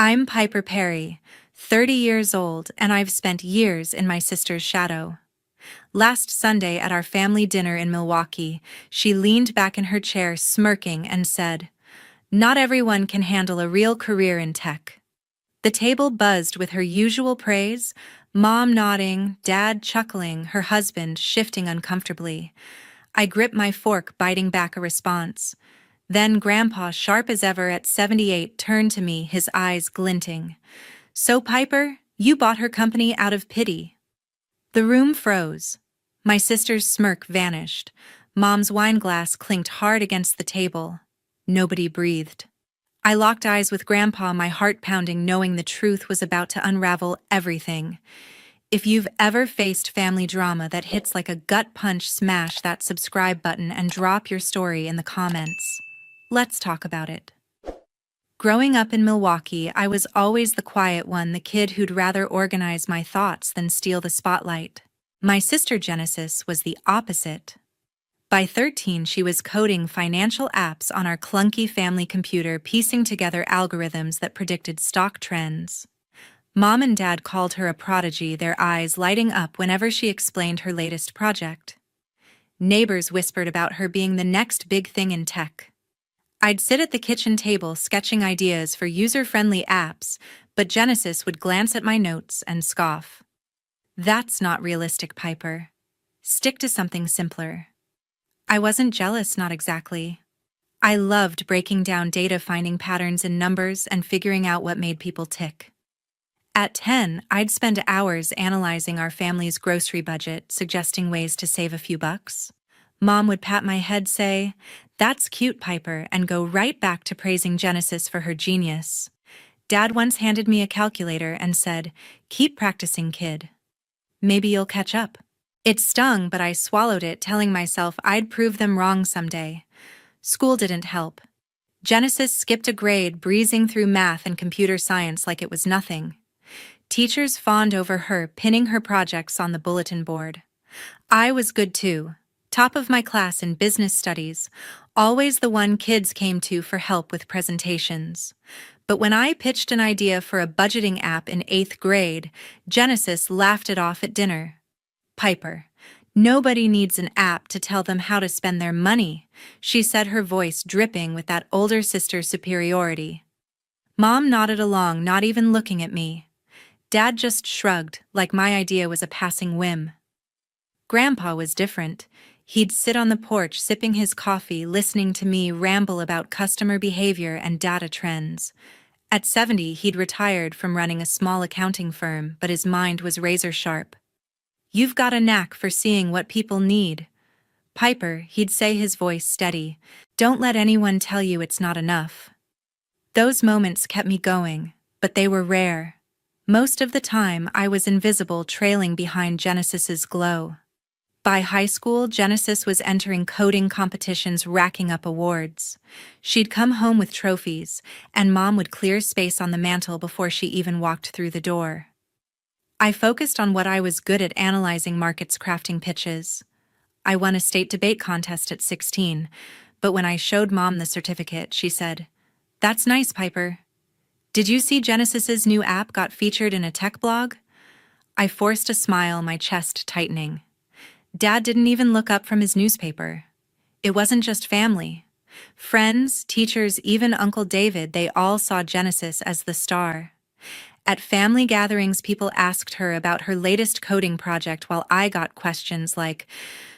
I'm Piper Perry, 30 years old, and I've spent years in my sister's shadow. Last Sunday at our family dinner in Milwaukee, she leaned back in her chair smirking and said, "Not everyone can handle a real career in tech." The table buzzed with her usual praise, Mom nodding, Dad chuckling, her husband shifting uncomfortably. I gripped my fork, biting back a response. Then Grandpa, sharp as ever at 78, turned to me, his eyes glinting. "So, Piper, you bought her company out of pity." The room froze. My sister's smirk vanished. Mom's wine glass clinked hard against the table. Nobody breathed. I locked eyes with Grandpa, my heart pounding, knowing the truth was about to unravel everything. If you've ever faced family drama that hits like a gut punch, smash that subscribe button and drop your story in the comments. Let's talk about it. Growing up in Milwaukee, I was always the quiet one, the kid who'd rather organize my thoughts than steal the spotlight. My sister Genesis was the opposite. By 13, she was coding financial apps on our clunky family computer, piecing together algorithms that predicted stock trends. Mom and Dad called her a prodigy, their eyes lighting up whenever she explained her latest project. Neighbors whispered about her being the next big thing in tech. I'd sit at the kitchen table sketching ideas for user-friendly apps, but Genesis would glance at my notes and scoff. "That's not realistic, Piper. Stick to something simpler." I wasn't jealous, not exactly. I loved breaking down data, finding patterns in numbers, and figuring out what made people tick. At 10, I'd spend hours analyzing our family's grocery budget, suggesting ways to save a few bucks. Mom would pat my head, say, "That's cute, Piper," and go right back to praising Genesis for her genius. Dad once handed me a calculator and said, "Keep practicing, kid. Maybe you'll catch up." It stung, but I swallowed it, telling myself I'd prove them wrong someday. School didn't help. Genesis skipped a grade, breezing through math and computer science like it was nothing. Teachers fawned over her, pinning her projects on the bulletin board. I was good too. Top of my class in business studies, always the one kids came to for help with presentations. But when I pitched an idea for a budgeting app in 8th grade, Genesis laughed it off at dinner. "Piper, nobody needs an app to tell them how to spend their money," she said, her voice dripping with that older sister's superiority. Mom nodded along, not even looking at me. Dad just shrugged, like my idea was a passing whim. Grandpa was different. He'd sit on the porch sipping his coffee, listening to me ramble about customer behavior and data trends. At 70, he'd retired from running a small accounting firm, but his mind was razor sharp. "You've got a knack for seeing what people need. Piper," he'd say, his voice steady, "don't let anyone tell you it's not enough." Those moments kept me going, but they were rare. Most of the time, I was invisible, trailing behind Genesis's glow. By high school, Genesis was entering coding competitions, racking up awards. She'd come home with trophies, and Mom would clear space on the mantel before she even walked through the door. I focused on what I was good at: analyzing markets, crafting pitches. I won a state debate contest at 16, but when I showed Mom the certificate, she said, "That's nice, Piper. Did you see Genesis's new app got featured in a tech blog?" I forced a smile, my chest tightening. Dad didn't even look up from his newspaper. It wasn't just family. Friends, teachers, even Uncle David, they all saw Genesis as the star. At family gatherings, people asked her about her latest coding project while I got questions like,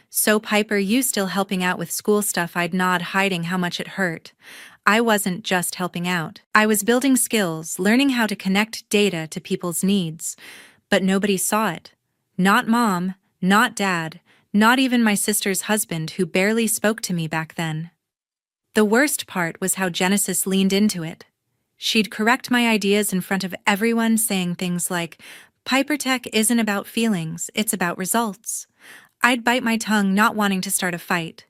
"So, Piper, you still helping out with school stuff?" I'd nod, hiding how much it hurt. I wasn't just helping out. I was building skills, learning how to connect data to people's needs. But nobody saw it. Not Mom, not Dad, not even my sister's husband, who barely spoke to me back then. The worst part was how Genesis leaned into it. She'd correct my ideas in front of everyone, saying things like, "Piper Tech isn't about feelings, it's about results." I'd bite my tongue, not wanting to start a fight.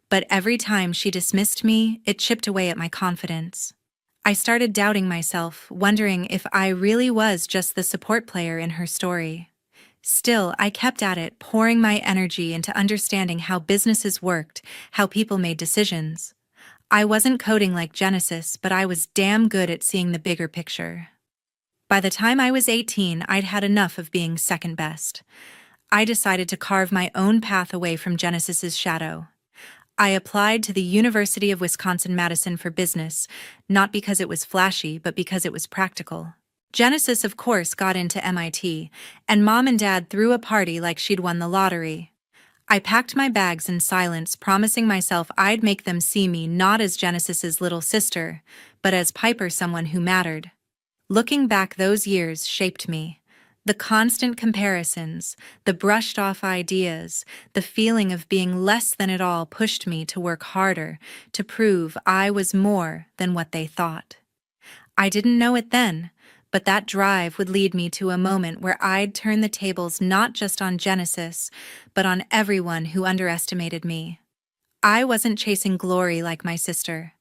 But every time she dismissed me, it chipped away at my confidence. I started doubting myself, wondering if I really was just the support player in her story. Still, I kept at it, pouring my energy into understanding how businesses worked, how people made decisions. I wasn't coding like Genesis, but I was damn good at seeing the bigger picture. By the time I was 18, I'd had enough of being second best. I decided to carve my own path away from Genesis's shadow. I applied to the University of Wisconsin-Madison for business, not because it was flashy, but because it was practical. Genesis, of course, got into MIT, and Mom and Dad threw a party like she'd won the lottery. I packed my bags in silence, promising myself I'd make them see me not as Genesis's little sister, but as Piper, someone who mattered. Looking back, those years shaped me. The constant comparisons, the brushed-off ideas, the feeling of being less than it all pushed me to work harder, to prove I was more than what they thought. I didn't know it then, but that drive would lead me to a moment where I'd turn the tables not just on Genesis, but on everyone who underestimated me. I wasn't chasing glory like my sister.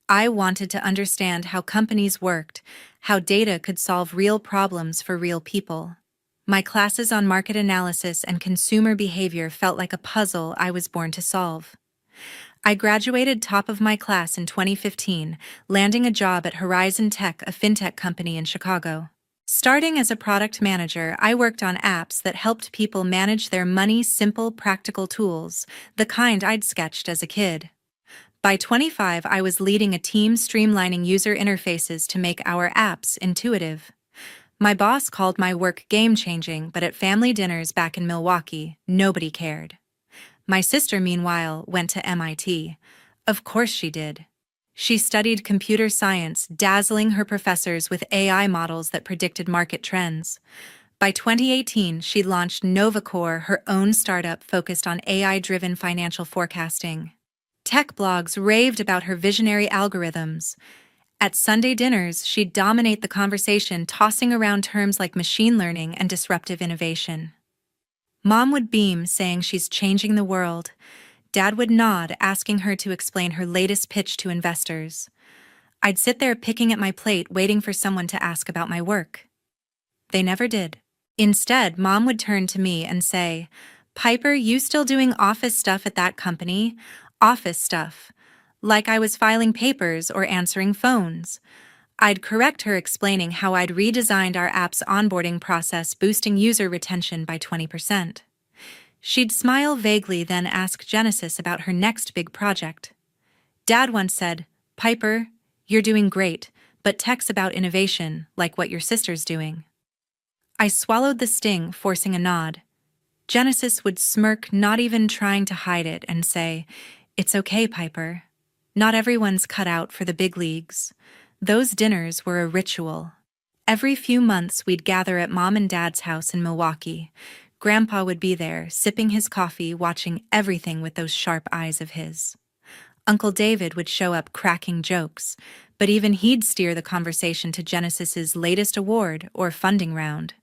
I wanted to understand how companies worked, how data could solve real problems for real people. My classes on market analysis and consumer behavior felt like a puzzle I was born to solve. I graduated top of my class in 2015, landing a job at Horizon Tech, a fintech company in Chicago. Starting as a product manager, I worked on apps that helped people manage their money, simple, practical tools, the kind I'd sketched as a kid. By 25, I was leading a team streamlining user interfaces to make our apps intuitive. My boss called my work game-changing, but at family dinners back in Milwaukee, nobody cared. My sister, meanwhile, went to MIT. Of course she did. She studied computer science, dazzling her professors with AI models that predicted market trends. By 2018, she launched NovaCore, her own startup focused on AI-driven financial forecasting. Tech blogs raved about her visionary algorithms. At Sunday dinners, she'd dominate the conversation, tossing around terms like machine learning and disruptive innovation. Mom would beam, saying she's changing the world. Dad would nod, asking her to explain her latest pitch to investors. I'd sit there picking at my plate, waiting for someone to ask about my work. They never did. Instead, Mom would turn to me and say, "Piper, you still doing office stuff at that company?" Office stuff. Like I was filing papers or answering phones. I'd correct her, explaining how I'd redesigned our app's onboarding process, boosting user retention by 20%. She'd smile vaguely, then ask Genesis about her next big project. Dad once said, "Piper, you're doing great, but tech's about innovation, like what your sister's doing." I swallowed the sting, forcing a nod. Genesis would smirk, not even trying to hide it, and say, "It's okay, Piper. Not everyone's cut out for the big leagues." Those dinners were a ritual. Every few months, we'd gather at Mom and Dad's house in Milwaukee. Grandpa would be there, sipping his coffee, watching everything with those sharp eyes of his. Uncle David would show up cracking jokes, but even he'd steer the conversation to Genesis's latest award or funding round.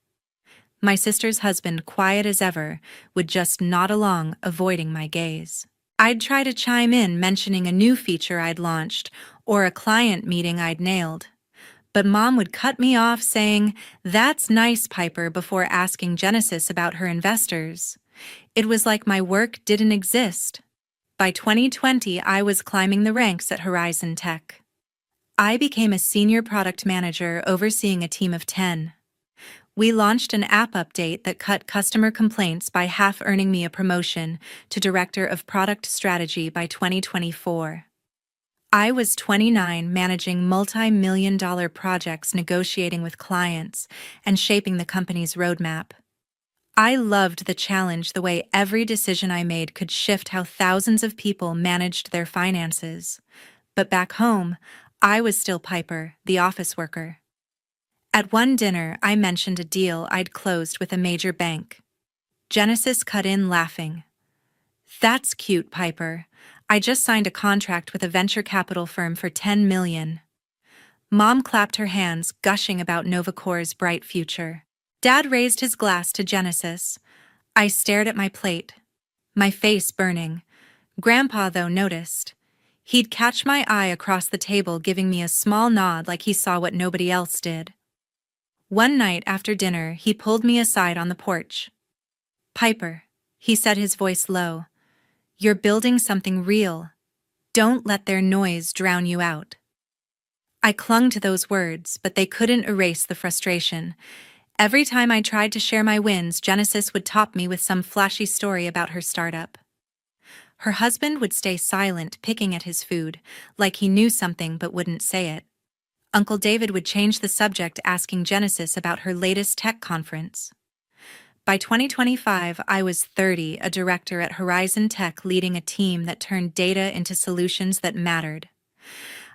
My sister's husband, quiet as ever, would just nod along, avoiding my gaze. I'd try to chime in, mentioning a new feature I'd launched or a client meeting I'd nailed. But Mom would cut me off, saying, "That's nice, Piper," before asking Genesis about her investors. It was like my work didn't exist. By 2020, I was climbing the ranks at Horizon Tech. I became a senior product manager, overseeing a team of 10. We launched an app update that cut customer complaints by half, earning me a promotion to Director of Product Strategy by 2024. I was 29, managing multi-million-dollar projects, negotiating with clients, and shaping the company's roadmap. I loved the challenge, the way every decision I made could shift how thousands of people managed their finances. But back home, I was still Piper, the office worker. At one dinner, I mentioned a deal I'd closed with a major bank. Genesis cut in, laughing. "That's cute, Piper. I just signed a contract with a venture capital firm for $10 million. Mom clapped her hands, gushing about NovaCore's bright future. Dad raised his glass to Genesis. I stared at my plate, my face burning. Grandpa, though, noticed. He'd catch my eye across the table, giving me a small nod like he saw what nobody else did. One night after dinner, he pulled me aside on the porch. "Piper," he said, his voice low, "you're building something real. Don't let their noise drown you out." I clung to those words, but they couldn't erase the frustration. Every time I tried to share my wins, Genesis would top me with some flashy story about her startup. Her husband would stay silent, picking at his food, like he knew something but wouldn't say it. Uncle David would change the subject, asking Genesis about her latest tech conference. By 2025, I was 30, a director at Horizon Tech, leading a team that turned data into solutions that mattered.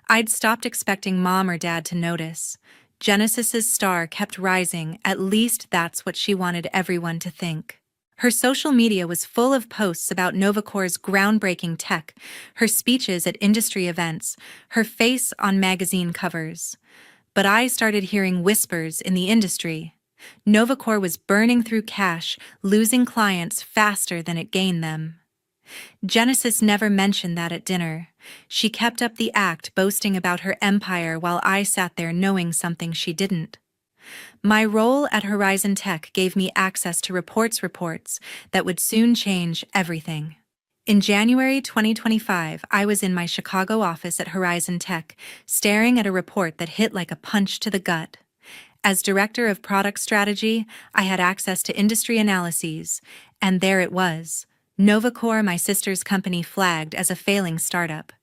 I'd stopped expecting mom or dad to notice. Genesis's star kept rising, at least that's what she wanted everyone to think. Her social media was full of posts about Novacore's groundbreaking tech, her speeches at industry events, her face on magazine covers. But I started hearing whispers in the industry. Novacore was burning through cash, losing clients faster than it gained them. Genesis never mentioned that at dinner. She kept up the act, boasting about her empire while I sat there knowing something she didn't. My role at Horizon Tech gave me access to reports that would soon change everything. In January 2025, I was in my Chicago office at Horizon Tech, staring at a report that hit like a punch to the gut. As Director of Product Strategy, I had access to industry analyses, and there it was. Novacore, my sister's company, flagged as a failing startup.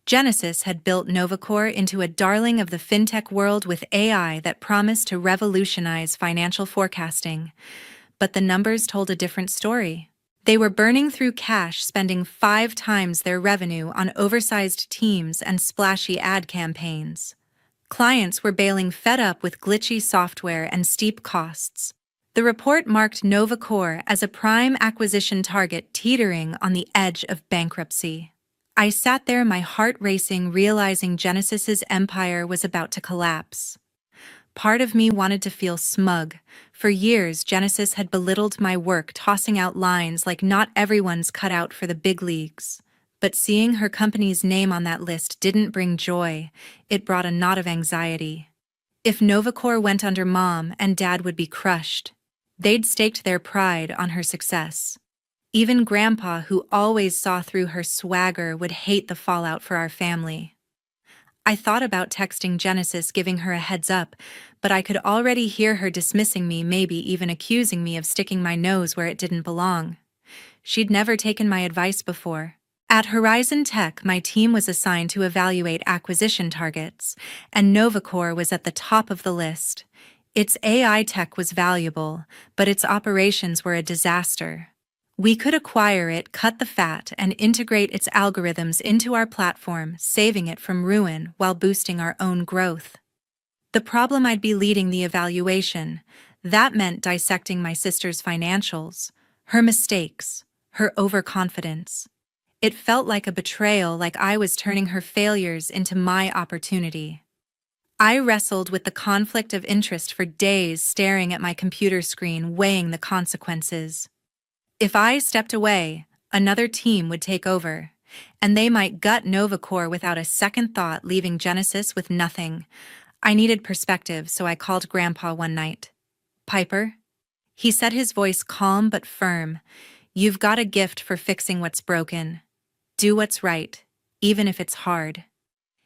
Genesis had built Novacore into a darling of the fintech world with AI that promised to revolutionize financial forecasting. But the numbers told a different story. They were burning through cash, spending 5 times their revenue on oversized teams and splashy ad campaigns. Clients were bailing, fed up with glitchy software and steep costs. The report marked Novacore as a prime acquisition target, teetering on the edge of bankruptcy. I sat there, my heart racing, realizing Genesis's empire was about to collapse. Part of me wanted to feel smug. For years, Genesis had belittled my work, tossing out lines like not everyone's cut out for the big leagues. But seeing her company's name on that list didn't bring joy, it brought a knot of anxiety. If Novacore went under, mom and dad would be crushed. They'd staked their pride on her success. Even Grandpa, who always saw through her swagger, would hate the fallout for our family. I thought about texting Genesis, giving her a heads up, but I could already hear her dismissing me, maybe even accusing me of sticking my nose where it didn't belong. She'd never taken my advice before. At Horizon Tech, my team was assigned to evaluate acquisition targets, and Novacore was at the top of the list. Its AI tech was valuable, but its operations were a disaster. We could acquire it, cut the fat, and integrate its algorithms into our platform, saving it from ruin while boosting our own growth. The problem: I'd be leading the evaluation. That meant dissecting my sister's financials, her mistakes, her overconfidence. It felt like a betrayal, like I was turning her failures into my opportunity. I wrestled with the conflict of interest for days, staring at my computer screen, weighing the consequences. If I stepped away, another team would take over, and they might gut Novacore without a second thought, leaving Genesis with nothing. I needed perspective, so I called Grandpa one night. "Piper?" He said, his voice calm but firm. "You've got a gift for fixing what's broken. Do what's right, even if it's hard."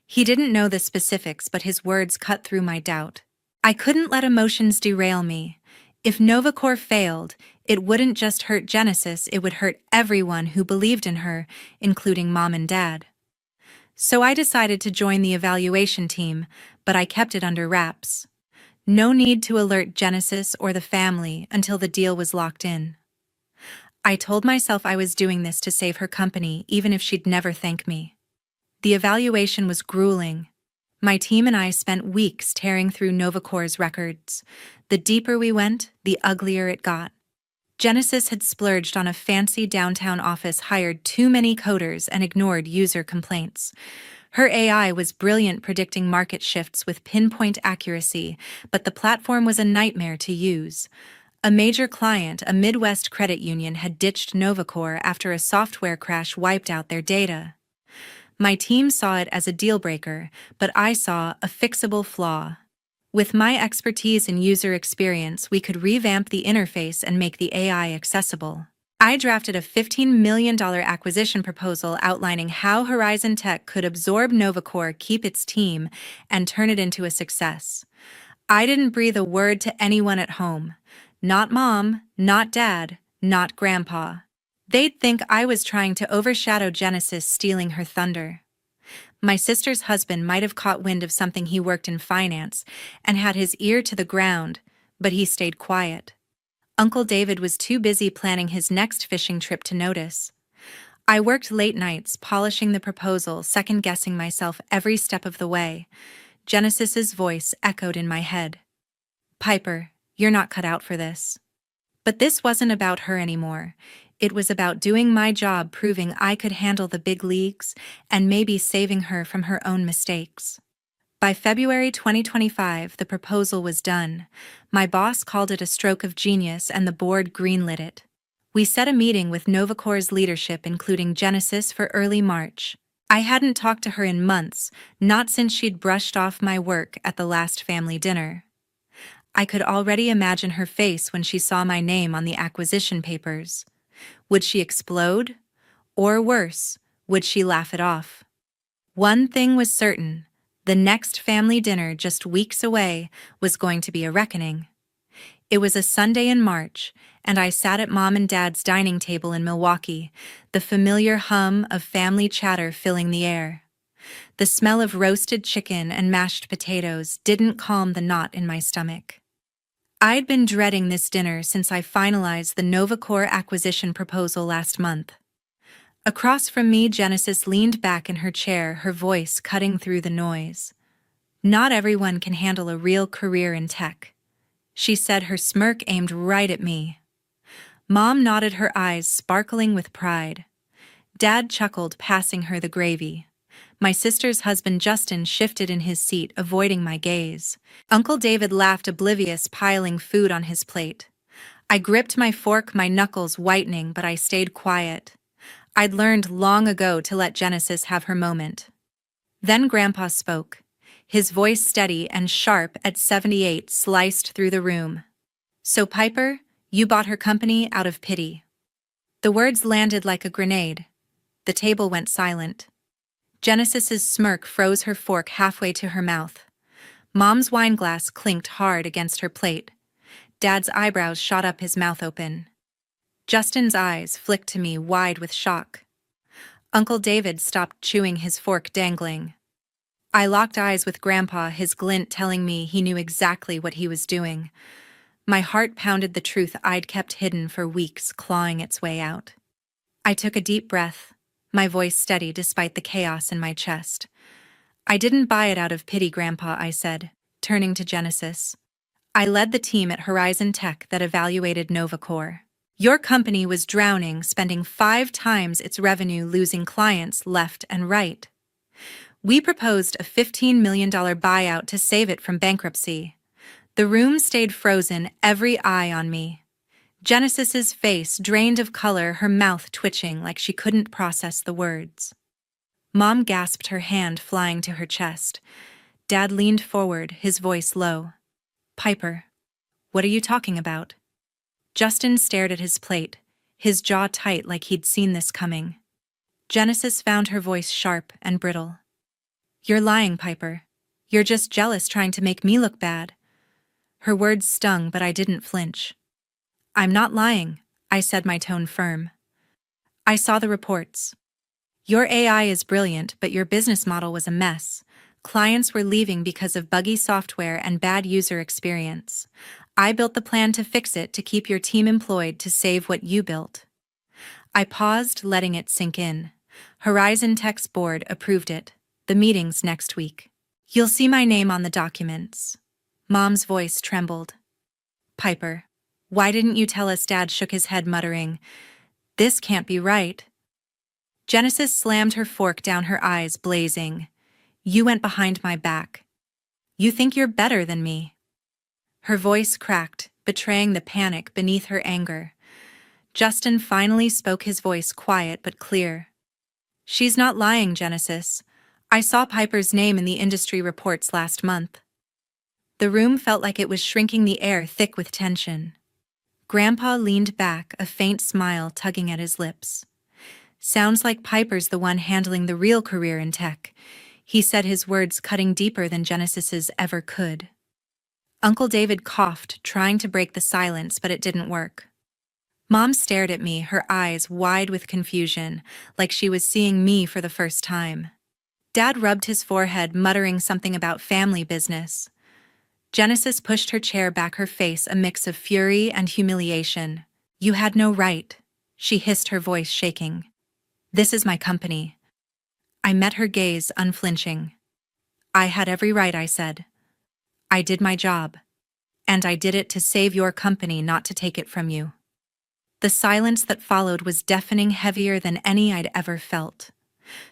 He didn't know the specifics, but his words cut through my doubt. I couldn't let emotions derail me. If Novacore failed, it wouldn't just hurt Genesis, it would hurt everyone who believed in her, including mom and dad. So I decided to join the evaluation team, but I kept it under wraps. No need to alert Genesis or the family until the deal was locked in. I told myself I was doing this to save her company, even if she'd never thank me. The evaluation was grueling. My team and I spent weeks tearing through Novacore's records. The deeper we went, the uglier it got. Genesis had splurged on a fancy downtown office, hired too many coders, and ignored user complaints. Her AI was brilliant, predicting market shifts with pinpoint accuracy, but the platform was a nightmare to use. A major client, a Midwest credit union, had ditched Novacore after a software crash wiped out their data. My team saw it as a deal-breaker, but I saw a fixable flaw. With my expertise in user experience, we could revamp the interface and make the AI accessible. I drafted a $15 million acquisition proposal outlining how Horizon Tech could absorb Novacor, keep its team, and turn it into a success. I didn't breathe a word to anyone at home. Not Mom, not Dad, not Grandpa. They'd think I was trying to overshadow Genesis stealing her thunder. My sister's husband might have caught wind of something. He worked in finance and had his ear to the ground, but he stayed quiet. Uncle David was too busy planning his next fishing trip to notice. I worked late nights polishing the proposal, second-guessing myself every step of the way. Genesis's voice echoed in my head. "Piper, you're not cut out for this." But this wasn't about her anymore. It was about doing my job, proving I could handle the big leagues, and maybe saving her from her own mistakes. By February 2025, the proposal was done. My boss called it a stroke of genius, and the board greenlit it. We set a meeting with Novacor's leadership, including Genesis, for early March. I hadn't talked to her in months, not since she'd brushed off my work at the last family dinner. I could already imagine her face when she saw my name on the acquisition papers. Would she explode? Or worse, would she laugh it off? One thing was certain: the next family dinner, just weeks away, was going to be a reckoning. It was a Sunday in March, and I sat at Mom and Dad's dining table in Milwaukee, the familiar hum of family chatter filling the air. The smell of roasted chicken and mashed potatoes didn't calm the knot in my stomach. I'd been dreading this dinner since I finalized the Novacor acquisition proposal last month. Across from me, Genesis leaned back in her chair, her voice cutting through the noise. "Not everyone can handle a real career in tech," she said, her smirk aimed right at me. Mom nodded, her eyes sparkling with pride. Dad chuckled, passing her the gravy. My sister's husband, Justin, shifted in his seat, avoiding my gaze. Uncle David laughed, oblivious, piling food on his plate. I gripped my fork, my knuckles whitening, but I stayed quiet. I'd learned long ago to let Genesis have her moment. Then Grandpa spoke. His voice, steady and sharp at 78, sliced through the room. "So Piper, you bought her company out of pity." The words landed like a grenade. The table went silent. Genesis's smirk froze, her fork halfway to her mouth. Mom's wineglass clinked hard against her plate. Dad's eyebrows shot up, his mouth open. Justin's eyes flicked to me, wide with shock. Uncle David stopped chewing, his fork dangling. I locked eyes with Grandpa, his glint telling me he knew exactly what he was doing. My heart pounded, the truth I'd kept hidden for weeks, clawing its way out. I took a deep breath, my voice steady despite the chaos in my chest. "I didn't buy it out of pity, Grandpa," I said, turning to Genesis. "I led the team at Horizon Tech that evaluated Novacor. Your company was drowning, spending 5 times its revenue, losing clients left and right. We proposed a $15 million buyout to save it from bankruptcy." The room stayed frozen, every eye on me. Genesis's face drained of color, her mouth twitching like she couldn't process the words. Mom gasped, her hand flying to her chest. Dad leaned forward, his voice low. "Piper, what are you talking about?" Justin stared at his plate, his jaw tight like he'd seen this coming. Genesis found her voice sharp and brittle. "You're lying, Piper. You're just jealous, trying to make me look bad." Her words stung, but I didn't flinch. "I'm not lying," I said, my tone firm. "I saw the reports. Your AI is brilliant, but your business model was a mess. Clients were leaving because of buggy software and bad user experience. I built the plan to fix it, to keep your team employed, to save what you built." I paused, letting it sink in. Horizon Tech's board approved it. The meeting's next week. "You'll see my name on the documents." Mom's voice trembled. "Piper, why didn't you tell us?" Dad shook his head, muttering, "This can't be right." Genesis slammed her fork down, her eyes blazing. "You went behind my back. You think you're better than me." Her voice cracked, betraying the panic beneath her anger. Justin finally spoke, his voice quiet but clear. "She's not lying, Genesis. I saw Piper's name in the industry reports last month." The room felt like it was shrinking, the air thick with tension. Grandpa leaned back, a faint smile tugging at his lips. Sounds like Piper's the one handling the real career in tech, he said, his words cutting deeper than Genesis's ever could. Uncle David coughed, trying to break the silence, but it didn't work. Mom stared at me, her eyes wide with confusion, like she was seeing me for the first time. Dad rubbed his forehead, muttering something about family business. Genesis pushed her chair back, her face a mix of fury and humiliation. "You had no right," she hissed, her voice shaking. "This is my company." I met her gaze, unflinching. "I had every right," I said. "I did my job. And I did it to save your company, not to take it from you." The silence that followed was deafening, heavier than any I'd ever felt.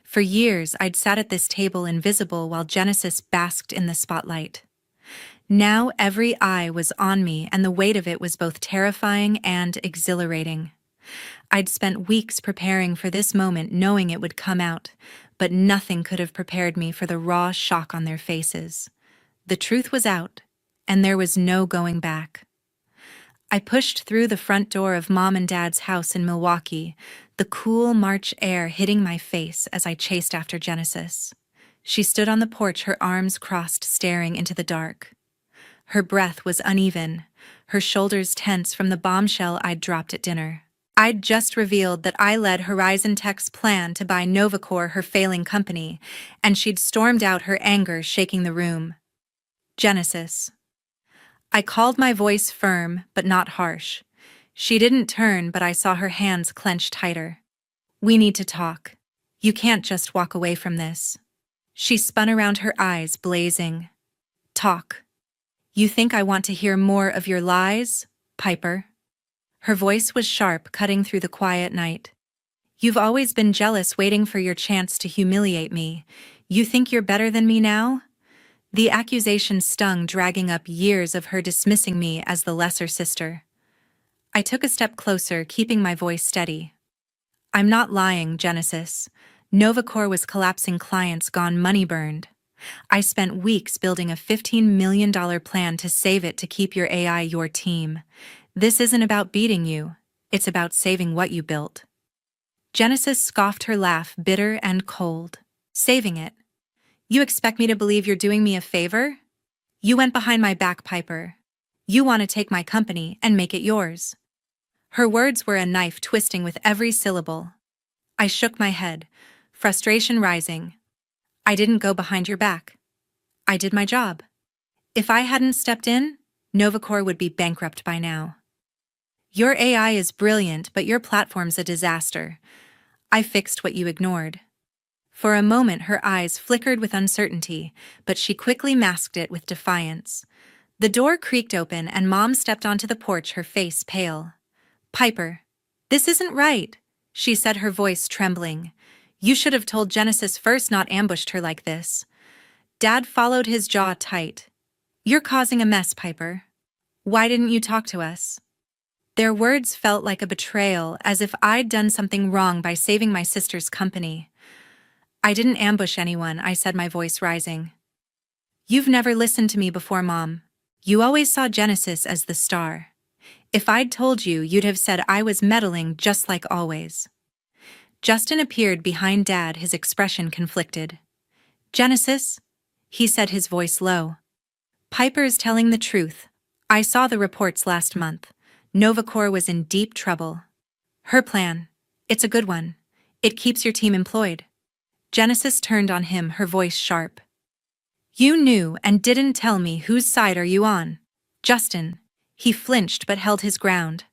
For years, I'd sat at this table invisible while Genesis basked in the spotlight. Now every eye was on me, and the weight of it was both terrifying and exhilarating. I'd spent weeks preparing for this moment, knowing it would come out, but nothing could have prepared me for the raw shock on their faces. The truth was out, and there was no going back. I pushed through the front door of Mom and Dad's house in Milwaukee, the cool March air hitting my face as I chased after Genesis. She stood on the porch, her arms crossed, staring into the dark. Her breath was uneven, her shoulders tense from the bombshell I'd dropped at dinner. I'd just revealed that I led Horizon Tech's plan to buy Novacore, her failing company, and she'd stormed out, her anger shaking the room. "Genesis." I called, my voice firm but not harsh. She didn't turn, but I saw her hands clench tighter. "We need to talk. You can't just walk away from this." She spun around, her eyes blazing. "Talk. You think I want to hear more of your lies, Piper?" Her voice was sharp, cutting through the quiet night. "You've always been jealous, waiting for your chance to humiliate me. You think you're better than me now?" The accusation stung, dragging up years of her dismissing me as the lesser sister. I took a step closer, keeping my voice steady. "I'm not lying, Genesis. Novacore was collapsing, clients gone, money burned. I spent weeks building a $15 million plan to save it, to keep your AI, your team. This isn't about beating you. It's about saving what you built." Genesis scoffed, her laugh bitter and cold. "Saving it? You expect me to believe you're doing me a favor? You went behind my back, Piper. You want to take my company and make it yours." Her words were a knife, twisting with every syllable. I shook my head, frustration rising. "I didn't go behind your back. I did my job. If I hadn't stepped in, Novacore would be bankrupt by now. Your AI is brilliant, but your platform's a disaster. I fixed what you ignored." For a moment, her eyes flickered with uncertainty, but she quickly masked it with defiance. The door creaked open, and Mom stepped onto the porch, her face pale. "Piper, this isn't right," she said, her voice trembling. "You should have told Genesis first, not ambushed her like this." Dad followed, his jaw tight. "You're causing a mess, Piper. Why didn't you talk to us?" Their words felt like a betrayal, as if I'd done something wrong by saving my sister's company. "I didn't ambush anyone," I said, my voice rising. "You've never listened to me before, Mom. You always saw Genesis as the star. If I'd told you, you'd have said I was meddling, just like always." Justin appeared behind Dad, his expression conflicted. "Genesis," he said, his voice low. "Piper's telling the truth. I saw the reports last month. Novacore was in deep trouble. Her plan, it's a good one. It keeps your team employed." Genesis turned on him, her voice sharp. "You knew and didn't tell me. Whose side are you on?" "Justin." He flinched but held his ground.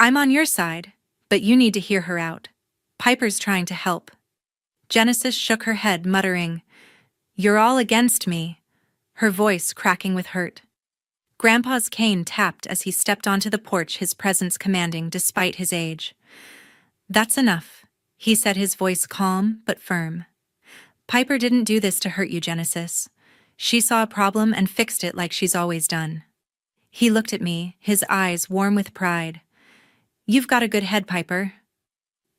"I'm on your side, but you need to hear her out. Piper's trying to help." Genesis shook her head, muttering, "You're all against me," her voice cracking with hurt. Grandpa's cane tapped as he stepped onto the porch, his presence commanding despite his age. "That's enough," he said, his voice calm but firm. "Piper didn't do this to hurt you, Genesis. She saw a problem and fixed it like she's always done." He looked at me, his eyes warm with pride. "You've got a good head, Piper.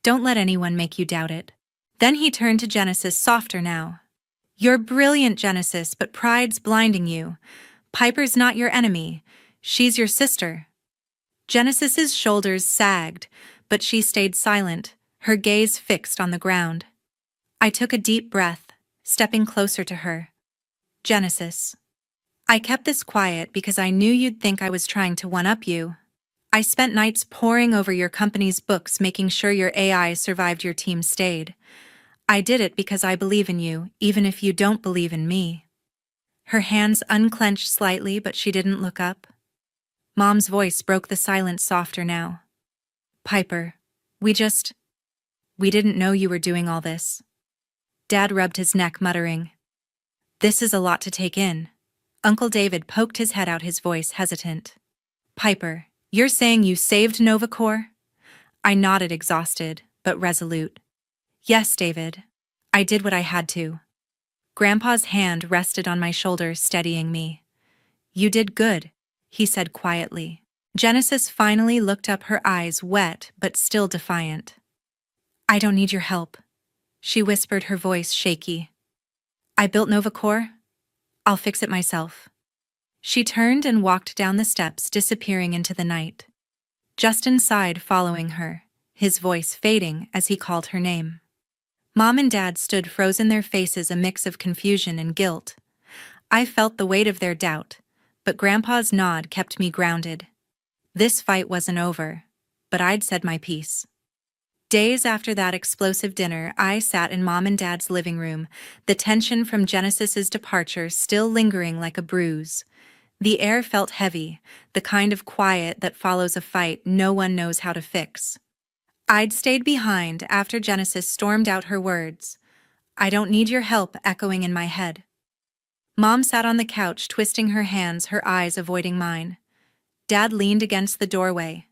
Don't let anyone make you doubt it." Then he turned to Genesis, softer now. "You're brilliant, Genesis, but pride's blinding you. Piper's not your enemy. She's your sister." Genesis's shoulders sagged, but she stayed silent, her gaze fixed on the ground. I took a deep breath, stepping closer to her. Genesis. I kept this quiet because I knew you'd think I was trying to one-up you. I spent nights poring over your company's books making sure your AI survived your team stayed. I did it because I believe in you, even if you don't believe in me. Her hands unclenched slightly, but she didn't look up. Mom's voice broke the silence softer now. Piper, we didn't know you were doing all this. Dad rubbed his neck, muttering, "This is a lot to take in." Uncle David poked his head out, his voice hesitant. "Piper, you're saying you saved Novacor?" I nodded, exhausted, but resolute. "Yes, David. I did what I had to." Grandpa's hand rested on my shoulder, steadying me. "You did good," he said quietly. Genesis finally looked up, her eyes wet but still defiant. "I don't need your help," she whispered, her voice shaky. "I built Novacor. I'll fix it myself." She turned and walked down the steps, disappearing into the night. Justin sighed, following her, his voice fading as he called her name. Mom and Dad stood frozen, their faces a mix of confusion and guilt. I felt the weight of their doubt, but Grandpa's nod kept me grounded. This fight wasn't over, but I'd said my piece. Days after that explosive dinner, I sat in Mom and Dad's living room, the tension from Genesis's departure still lingering like a bruise. The air felt heavy, the kind of quiet that follows a fight no one knows how to fix. I'd stayed behind after Genesis stormed out, her words, "I don't need your help," echoing in my head. Mom sat on the couch, twisting her hands, her eyes avoiding mine. Dad leaned against the doorway.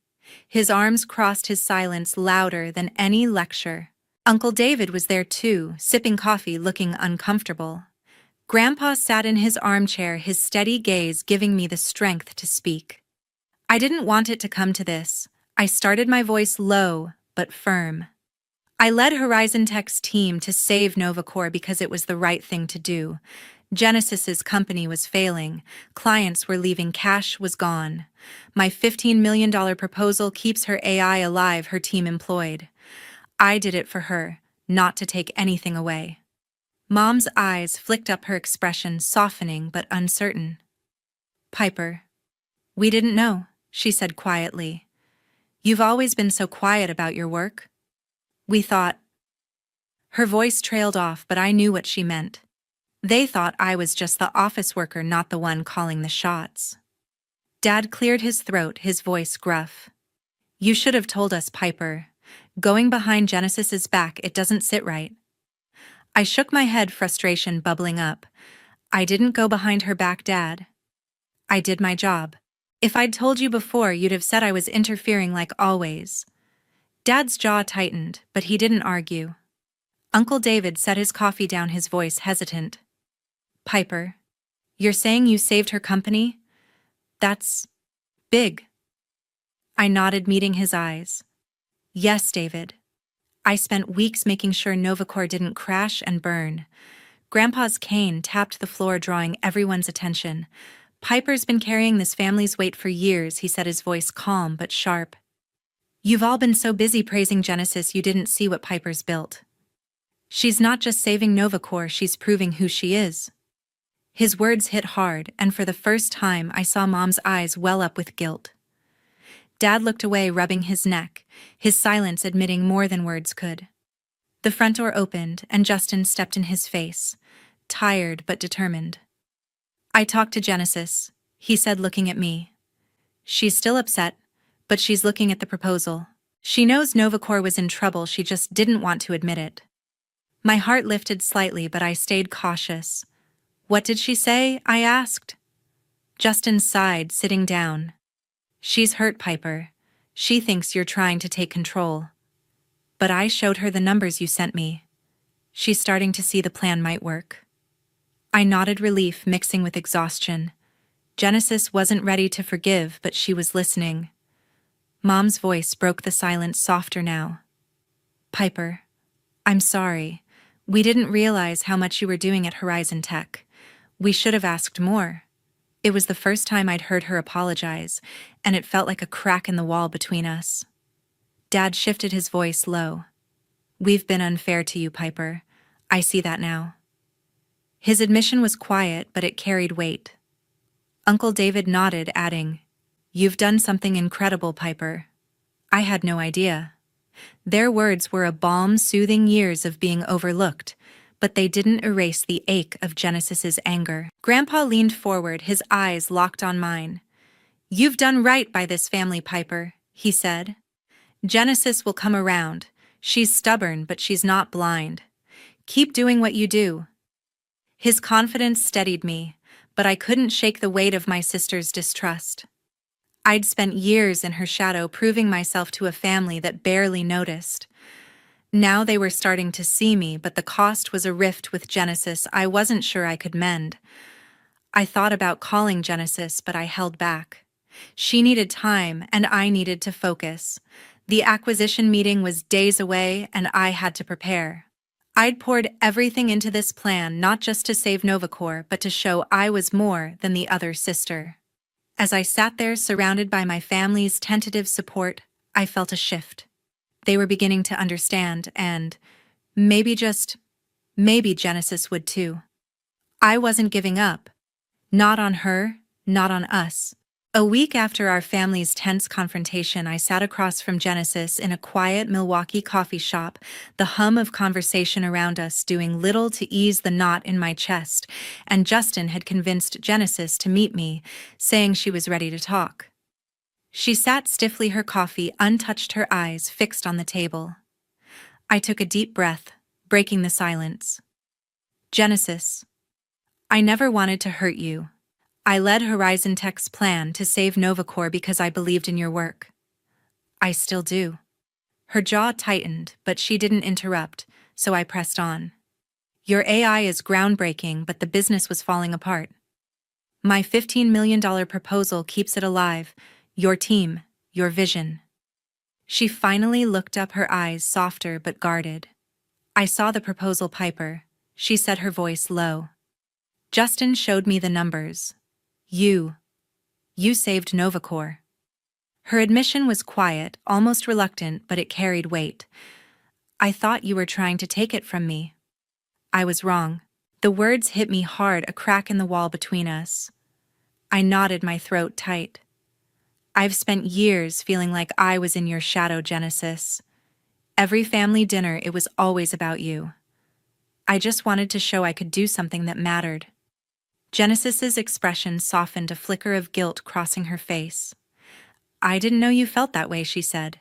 His arms crossed, his silence louder than any lecture. Uncle David was there too, sipping coffee, looking uncomfortable. Grandpa sat in his armchair, his steady gaze giving me the strength to speak. I didn't want it to come to this. I started, my voice low but firm. I led Horizon Tech's team to save Novacor because it was the right thing to do. Genesis's company was failing, clients were leaving, cash was gone. My $15 million proposal keeps her AI alive, her team employed. I did it for her, not to take anything away. Mom's eyes flicked up, her expression softening but uncertain. "Piper, we didn't know," she said quietly. "You've always been so quiet about your work. We thought—" Her voice trailed off, but I knew what she meant. They thought I was just the office worker, not the one calling the shots. Dad cleared his throat, his voice gruff. "You should have told us, Piper. Going behind Genesis's back, it doesn't sit right." I shook my head, frustration bubbling up. "I didn't go behind her back, Dad. I did my job. If I'd told you before, you'd have said I was interfering like always." Dad's jaw tightened, but he didn't argue. Uncle David set his coffee down, his voice hesitant. "Piper, you're saying you saved her company? That's big." I nodded, meeting his eyes. "Yes, David. I spent weeks making sure Novacor didn't crash and burn." Grandpa's cane tapped the floor, drawing everyone's attention. "Piper's been carrying this family's weight for years," he said, his voice calm but sharp. "You've all been so busy praising Genesis you didn't see what Piper's built. She's not just saving Novacor, she's proving who she is." His words hit hard, and for the first time I saw Mom's eyes well up with guilt. Dad looked away, rubbing his neck, his silence admitting more than words could. The front door opened, and Justin stepped in, his face tired but determined. "I talked to Genesis," he said, looking at me. "She's still upset, but she's looking at the proposal. She knows Novacor was in trouble, she just didn't want to admit it." My heart lifted slightly, but I stayed cautious. "What did she say?" I asked. Justin sighed, sitting down. "She's hurt, Piper. She thinks you're trying to take control. But I showed her the numbers you sent me. She's starting to see the plan might work." I nodded, relief mixing with exhaustion. Genesis wasn't ready to forgive, but she was listening. Mom's voice broke the silence, softer now. "Piper, I'm sorry. We didn't realize how much you were doing at Horizon Tech. We should have asked more." It was the first time I'd heard her apologize, and it felt like a crack in the wall between us. Dad shifted his voice low. "We've been unfair to you, Piper. I see that now." His admission was quiet, but it carried weight. Uncle David nodded, adding, "You've done something incredible, Piper. I had no idea." Their words were a balm soothing years of being overlooked, but they didn't erase the ache of Genesis's anger. Grandpa leaned forward, his eyes locked on mine. "You've done right by this family, Piper," he said. "Genesis will come around. She's stubborn, but she's not blind. Keep doing what you do." His confidence steadied me, but I couldn't shake the weight of my sister's distrust. I'd spent years in her shadow proving myself to a family that barely noticed. Now they were starting to see me, but the cost was a rift with Genesis I wasn't sure I could mend. I thought about calling Genesis, but I held back. She needed time, and I needed to focus. The acquisition meeting was days away, and I had to prepare. I'd poured everything into this plan, not just to save Novacor, but to show I was more than the other sister. As I sat there surrounded by my family's tentative support, I felt a shift. They were beginning to understand, and maybe Genesis would too. I wasn't giving up. Not on her, not on us. A week after our family's tense confrontation, I sat across from Genesis in a quiet Milwaukee coffee shop, the hum of conversation around us doing little to ease the knot in my chest, and Justin had convinced Genesis to meet me, saying she was ready to talk. She sat stiffly, her coffee untouched, her eyes fixed on the table. I took a deep breath, breaking the silence. "Genesis, I never wanted to hurt you. I led Horizon Tech's plan to save Novacor because I believed in your work. I still do." Her jaw tightened, but she didn't interrupt, so I pressed on. "Your AI is groundbreaking, but the business was falling apart. My $15 million proposal keeps it alive. Your team, your vision." She finally looked up, her eyes softer but guarded. "I saw the proposal, Piper," she said, her voice low. "Justin showed me the numbers. You saved Novacor." Her admission was quiet, almost reluctant, but it carried weight. "I thought you were trying to take it from me." I was wrong. The words hit me hard, a crack in the wall between us. I knotted my throat tight. "I've spent years feeling like I was in your shadow, Genesis. Every family dinner, it was always about you. I just wanted to show I could do something that mattered." Genesis's expression softened, a flicker of guilt crossing her face. "I didn't know you felt that way," she said.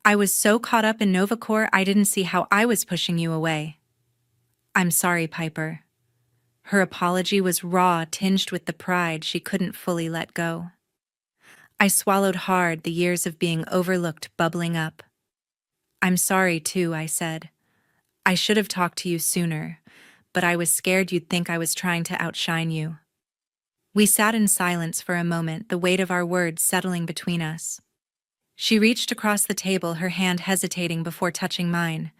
"I was so caught up in Novacor, I didn't see how I was pushing you away." "I'm sorry, Piper." Her apology was raw, tinged with the pride she couldn't fully let go. I swallowed hard, the years of being overlooked bubbling up. "I'm sorry too," I said. "I should have talked to you sooner, but I was scared you'd think I was trying to outshine you." We sat in silence for a moment, the weight of our words settling between us. She reached across the table, her hand hesitating before touching mine.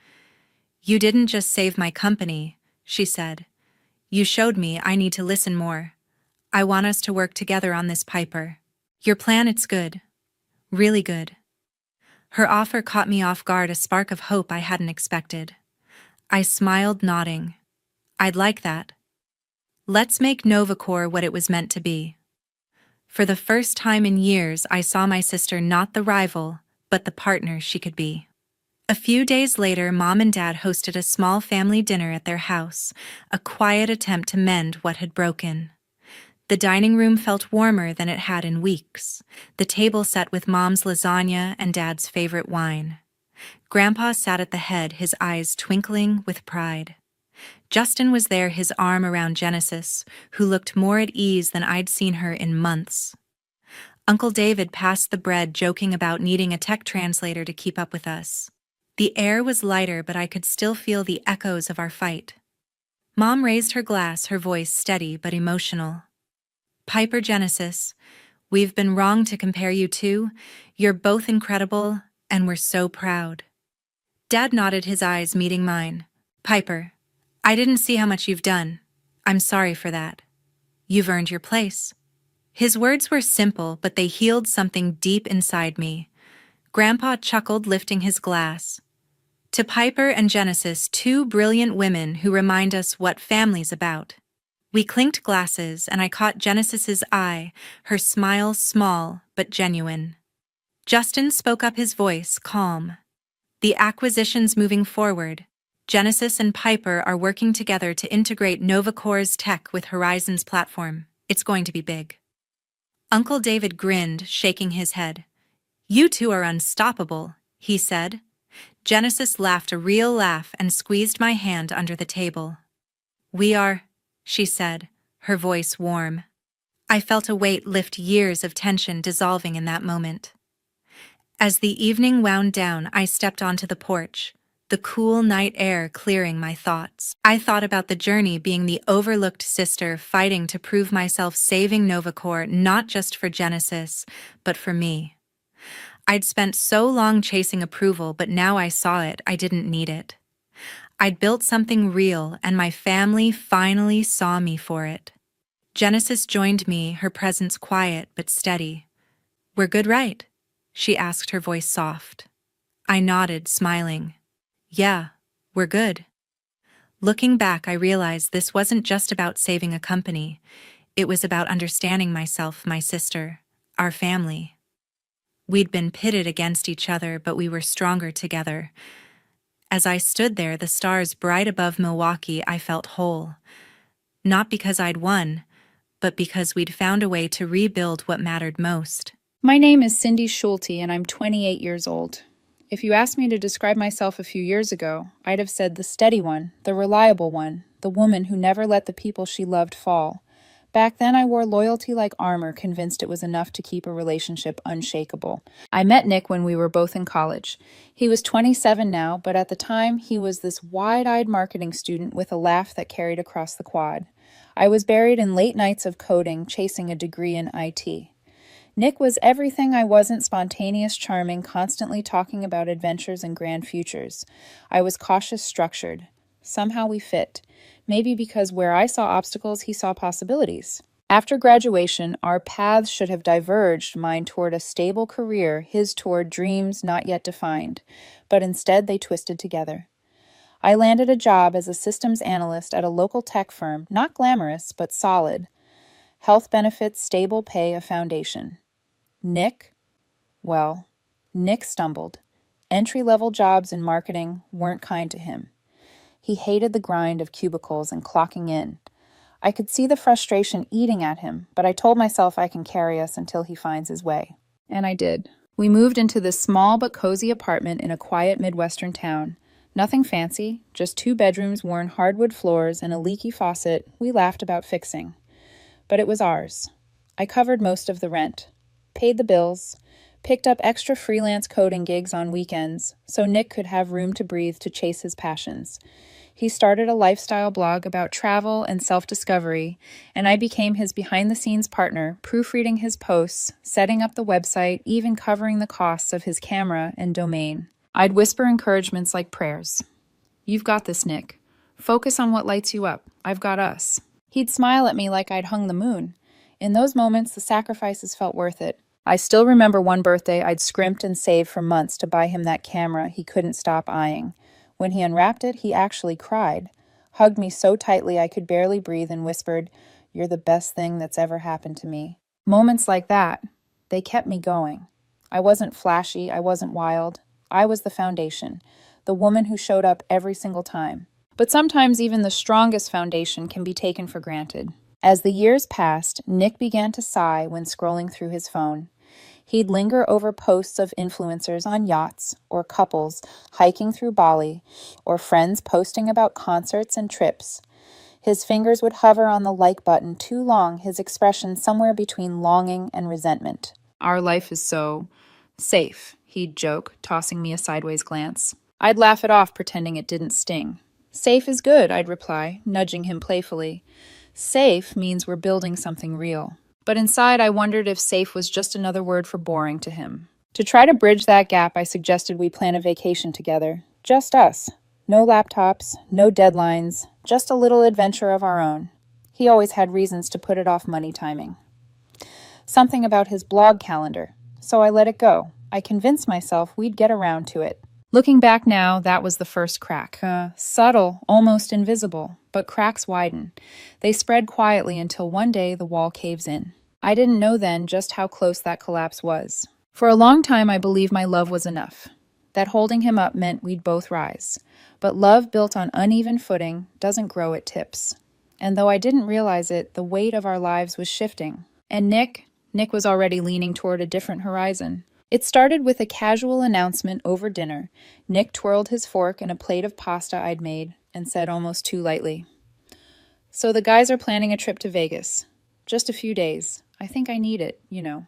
"You didn't just save my company," she said. "You showed me I need to listen more. I want us to work together on this, Piper. Your plan, it's good. Really good." Her offer caught me off guard, a spark of hope I hadn't expected. I smiled, nodding. "I'd like that. Let's make Novacor what it was meant to be." For the first time in years, I saw my sister not the rival, but the partner she could be. A few days later, Mom and Dad hosted a small family dinner at their house, a quiet attempt to mend what had broken. The dining room felt warmer than it had in weeks, the table set with Mom's lasagna and Dad's favorite wine. Grandpa sat at the head, his eyes twinkling with pride. Justin was there, his arm around Genesis, who looked more at ease than I'd seen her in months. Uncle David passed the bread, joking about needing a tech translator to keep up with us. The air was lighter, but I could still feel the echoes of our fight. Mom raised her glass, her voice steady but emotional. "Piper, Genesis, we've been wrong to compare you two. You're both incredible, and we're so proud." Dad nodded, his eyes meeting mine. "Piper, I didn't see how much you've done. I'm sorry for that. You've earned your place." His words were simple, but they healed something deep inside me. Grandpa chuckled, lifting his glass. To Piper and Genesis, two brilliant women who remind us what family's about. We clinked glasses, and I caught Genesis's eye, her smile small but genuine. Justin spoke up, his voice calm. The acquisition's moving forward. Genesis and Piper are working together to integrate NovaCore's tech with Horizon's platform. It's going to be big. Uncle David grinned, shaking his head. You two are unstoppable, he said. Genesis laughed a real laugh and squeezed my hand under the table. We are, she said, her voice warm. I felt a weight lift, years of tension dissolving in that moment. As the evening wound down, I stepped onto the porch, the cool night air clearing my thoughts. I thought about the journey, being the overlooked sister fighting to prove myself, saving NovaCore not just for Genesis, but for me. I'd spent so long chasing approval, but now I saw it, I didn't need it. I'd built something real, and my family finally saw me for it. Genesis joined me, her presence quiet but steady. We're good, right? She asked, her voice soft. I nodded, smiling. Yeah, we're good. Looking back, I realized this wasn't just about saving a company. It was about understanding myself, my sister, our family. We'd been pitted against each other, but we were stronger together. As I stood there, the stars bright above Milwaukee, I felt whole. Not because I'd won, but because we'd found a way to rebuild what mattered most. My name is Cindy Schulte, and I'm 28 years old. If you asked me to describe myself a few years ago, I'd have said the steady one, the reliable one, the woman who never let the people she loved fall. Back then, I wore loyalty like armor, convinced it was enough to keep a relationship unshakable. I met Nick when we were both in college. He was 27 now, but at the time, he was this wide-eyed marketing student with a laugh that carried across the quad. I was buried in late nights of coding, chasing a degree in IT. Nick was everything I wasn't: spontaneous, charming, constantly talking about adventures and grand futures. I was cautious, structured. Somehow we fit. Maybe because where I saw obstacles, he saw possibilities. After graduation, our paths should have diverged, mine toward a stable career, his toward dreams not yet defined. But instead, they twisted together. I landed a job as a systems analyst at a local tech firm, not glamorous, but solid. Health benefits, stable pay, a foundation. Nick? Well, Nick stumbled. Entry-level jobs in marketing weren't kind to him. He hated the grind of cubicles and clocking in. I could see the frustration eating at him, but I told myself I can carry us until he finds his way. And I did. We moved into this small but cozy apartment in a quiet Midwestern town. Nothing fancy, just 2 bedrooms, worn hardwood floors, and a leaky faucet we laughed about fixing. But it was ours. I covered most of the rent, paid the bills, picked up extra freelance coding gigs on weekends so Nick could have room to breathe to chase his passions. He started a lifestyle blog about travel and self-discovery, and I became his behind-the-scenes partner, proofreading his posts, setting up the website, even covering the costs of his camera and domain. I'd whisper encouragements like prayers. You've got this, Nick. Focus on what lights you up. I've got us. He'd smile at me like I'd hung the moon. In those moments, the sacrifices felt worth it. I still remember one birthday I'd scrimped and saved for months to buy him that camera he couldn't stop eyeing. When he unwrapped it, he actually cried, hugged me so tightly I could barely breathe, and whispered, "You're the best thing that's ever happened to me." Moments like that, they kept me going. I wasn't flashy, I wasn't wild. I was the foundation, the woman who showed up every single time. But sometimes even the strongest foundation can be taken for granted. As the years passed, Nick began to sigh when scrolling through his phone. He'd linger over posts of influencers on yachts, or couples hiking through Bali, or friends posting about concerts and trips. His fingers would hover on the like button too long, his expression somewhere between longing and resentment. Our life is so safe, he'd joke, tossing me a sideways glance. I'd laugh it off, pretending it didn't sting. Safe is good, I'd reply, nudging him playfully. Safe means we're building something real. But inside, I wondered if safe was just another word for boring to him. To try to bridge that gap, I suggested we plan a vacation together. Just us. No laptops, no deadlines, just a little adventure of our own. He always had reasons to put it off: money timing. Something about his blog calendar. So I let it go. I convinced myself we'd get around to it. Looking back now, that was the first crack. Subtle, almost invisible, but cracks widen. They spread quietly until one day the wall caves in. I didn't know then just how close that collapse was. For a long time, I believed my love was enough, that holding him up meant we'd both rise. But love built on uneven footing doesn't grow at tips. And though I didn't realize it, the weight of our lives was shifting. And Nick was already leaning toward a different horizon. It started with a casual announcement over dinner. Nick twirled his fork in a plate of pasta I'd made and said almost too lightly, "So the guys are planning a trip to Vegas. Just a few days. I think I need it, you know.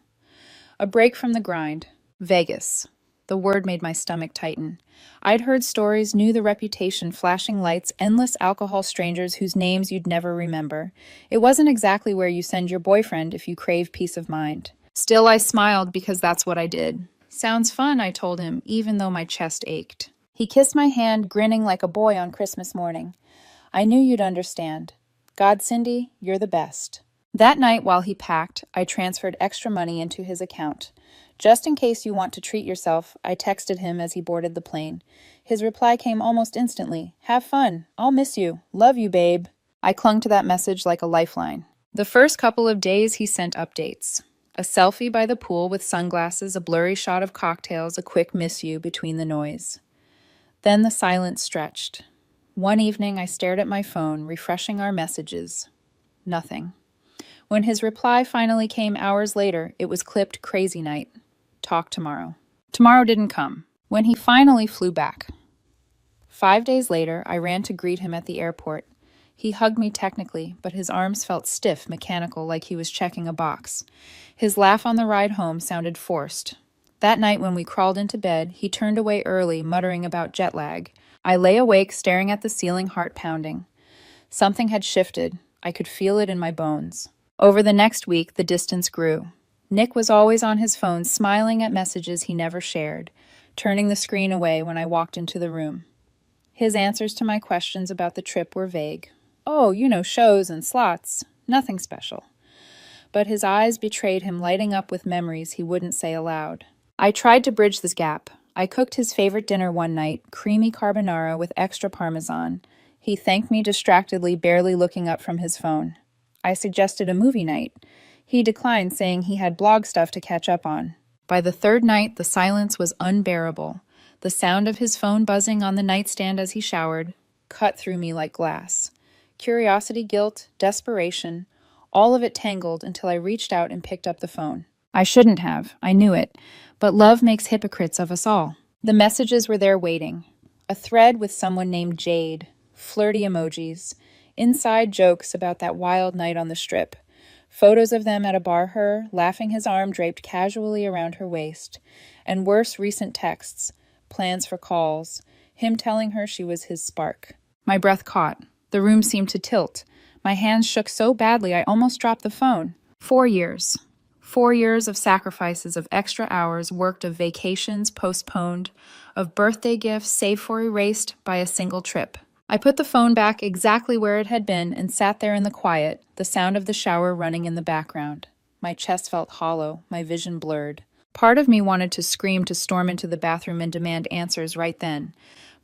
A break from the grind." Vegas. The word made my stomach tighten. I'd heard stories, knew the reputation, flashing lights, endless alcohol strangers whose names you'd never remember. It wasn't exactly where you send your boyfriend if you crave peace of mind. Still, I smiled because that's what I did. "Sounds fun," I told him, even though my chest ached. He kissed my hand, grinning like a boy on Christmas morning. "I knew you'd understand. God, Cindy, you're the best." That night, while he packed, I transferred extra money into his account. "Just in case you want to treat yourself," I texted him as he boarded the plane. His reply came almost instantly. "Have fun. I'll miss you. Love you, babe." I clung to that message like a lifeline. The first couple of days, he sent updates. A selfie by the pool with sunglasses, a blurry shot of cocktails, a quick miss you between the noise. Then the silence stretched. One evening, I stared at my phone, refreshing our messages. Nothing. When his reply finally came hours later, it was clipped "Crazy night. Talk tomorrow." Tomorrow didn't come. When he finally flew back. 5 days later, I ran to greet him at the airport. He hugged me technically, but his arms felt stiff, mechanical, like he was checking a box. His laugh on the ride home sounded forced. That night when we crawled into bed, he turned away early, muttering about jet lag. I lay awake, staring at the ceiling, heart pounding. Something had shifted. I could feel it in my bones. Over the next week, the distance grew. Nick was always on his phone, smiling at messages he never shared, turning the screen away when I walked into the room. His answers to my questions about the trip were vague. "Oh, you know, shows and slots. Nothing special." But his eyes betrayed him, lighting up with memories he wouldn't say aloud. I tried to bridge this gap. I cooked his favorite dinner one night, creamy carbonara with extra parmesan. He thanked me distractedly, barely looking up from his phone. I suggested a movie night. He declined, saying he had blog stuff to catch up on. By the third night, the silence was unbearable. The sound of his phone buzzing on the nightstand as he showered cut through me like glass. Curiosity, guilt, desperation, all of it tangled until I reached out and picked up the phone. I shouldn't have, I knew it, but love makes hypocrites of us all. The messages were there waiting. A thread with someone named Jade, flirty emojis, inside jokes about that wild night on the Strip, photos of them at a bar, her laughing, his arm draped casually around her waist, and worse, recent texts, plans for calls, him telling her she was his spark. My breath caught. The room seemed to tilt. My hands shook so badly I almost dropped the phone. 4 years. 4 years of sacrifices, of extra hours worked, of vacations postponed, of birthday gifts saved for erased by a single trip. I put the phone back exactly where it had been and sat there in the quiet, the sound of the shower running in the background. My chest felt hollow, my vision blurred. Part of me wanted to scream, to storm into the bathroom and demand answers right then.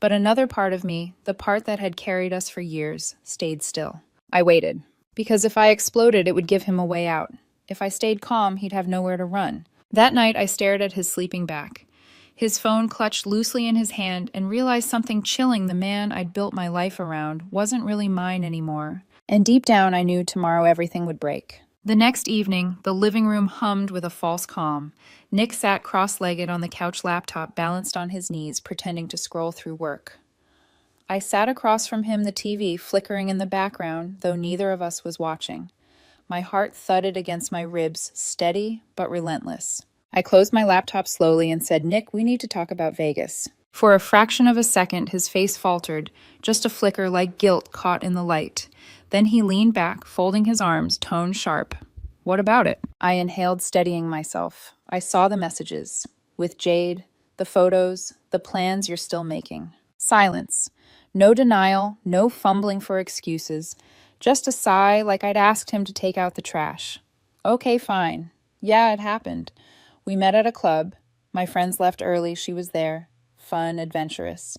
But another part of me, the part that had carried us for years, stayed still. I waited, because if I exploded, it would give him a way out. If I stayed calm, he'd have nowhere to run. That night, I stared at his sleeping back. His phone clutched loosely in his hand, and realized something chilling. The man I'd built my life around wasn't really mine anymore. And deep down, I knew tomorrow everything would break. The next evening, the living room hummed with a false calm. Nick sat cross-legged on the couch laptop balanced on his knees, pretending to scroll through work. I sat across from him, the TV flickering in the background, though neither of us was watching. My heart thudded against my ribs, steady but relentless. I closed my laptop slowly and said, "Nick, we need to talk about Vegas." For a fraction of a second, his face faltered, just a flicker like guilt caught in the light. Then he leaned back, folding his arms, tone sharp. "What about it?" I inhaled, steadying myself. I saw the messages. With Jade, the photos, the plans you're still making. Silence. No denial, no fumbling for excuses. Just a sigh, like I'd asked him to take out the trash. "Okay, fine. Yeah, it happened. We met at a club. My friends left early. She was there. Fun, adventurous.